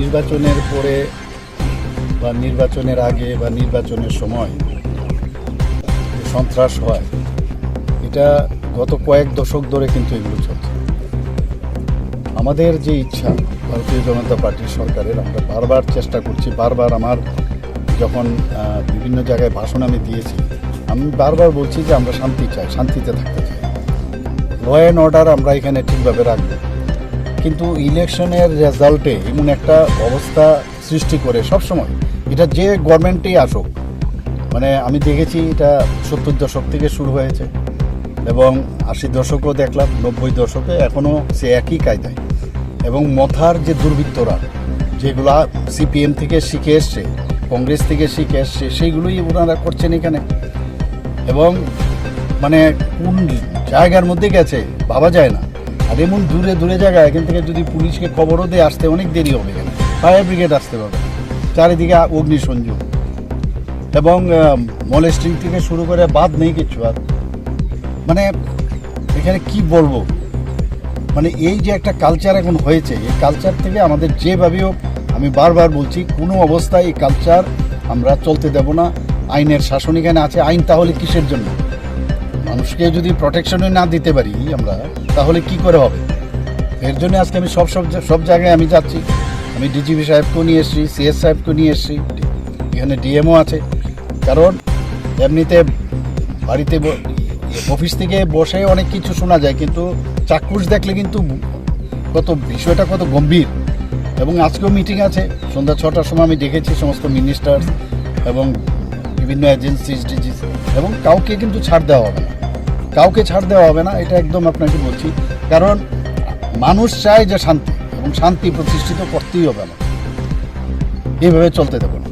নির্বাচনের পরে বা নির্বাচনের আগে বা নির্বাচনের সময় যে সন্ত্রাস হয়, এটা গত কয়েক দশক ধরে কিন্তু এগুলো চলছে। আমাদের যে ইচ্ছা ভারতীয় জনতা পার্টির সরকারের, আমরা বারবার চেষ্টা করছি, বারবার আমার যখন বিভিন্ন জায়গায় ভাষণ আমি দিয়েছি, আমি বারবার বলছি যে আমরা শান্তি চাই, শান্তিতে থাকতে চাই, ল অ্যান্ড অর্ডার আমরা এখানে ঠিকভাবে রাখবো। কিন্তু ইলেকশনের রেজাল্টে এমন একটা অবস্থা সৃষ্টি করে সবসময়, এটা যে গভর্নমেন্টেই আসুক, মানে আমি দেখেছি এটা 70 দশক থেকে শুরু হয়েছে এবং 80 দশকও দেখলাম, 90 দশকে এখনও সে একই কায়দায়। এবং মথার যে দুর্বৃত্তরা যেগুলা সিপিএম থেকে শিখে এসছে, কংগ্রেস থেকে শিখে এসছে, সেইগুলোই ওনারা করছেন এখানে। এবং মানে কোন জায়গার মধ্যে গেছে ভাবা যায় না। আর এমন দূরে দূরে জায়গা, এখান থেকে যদি পুলিশকে খবরও দিয়ে আসতে অনেক দেরি হবে, এখানে ফায়ার ব্রিগেড আসতে পারবে, চারিদিকে অগ্নিসংযোগ এবং মলেস্টিং থেকে শুরু করে বাদ নেই কিছু। আর মানে এখানে কি বলবো, মানে এই যে একটা কালচার এখন হয়েছে, এই কালচার থেকে আমাদের যেভাবেও, আমি বারবার বলছি, কোনো অবস্থায় এই কালচার আমরা চলতে দেব না। আইনের শাসন এখানে আছে, আইন তাহলে কিসের জন্য? মানুষকে যদি প্রোটেকশনই না দিতে পারি আমরা, তাহলে কি করে হবে? এর জন্য আজকে আমি সব জায়গায় আমি যাচ্ছি। আমি ডিজিপি সাহেবকেও নিয়ে এসেছি, সিএস সাহেবকেও নিয়ে এসেছি, এখানে ডিএমও আছে। কারণ এমনিতে বাড়িতে অফিস থেকে বসে অনেক কিছু শোনা যায়, কিন্তু চাক্ষুষ দেখলে কিন্তু বিষয়টা কত গম্ভীর। এবং আজকেও মিটিং আছে সন্ধ্যা 6টার সময়, আমি দেখেছি সমস্ত মিনিস্টার এবং বিভিন্ন এজেন্সিস, ডিজিস, এবং কাউকে কিন্তু ছাড় দেওয়া হবে না, কাউকে ছাড় দেওয়া হবে না, এটা একদম আপনাকে বলছি। কারণ মানুষ চায় যে শান্তি, এবং শান্তি প্রতিষ্ঠিত করতেই হবে না, এইভাবে চলতে দেবো না।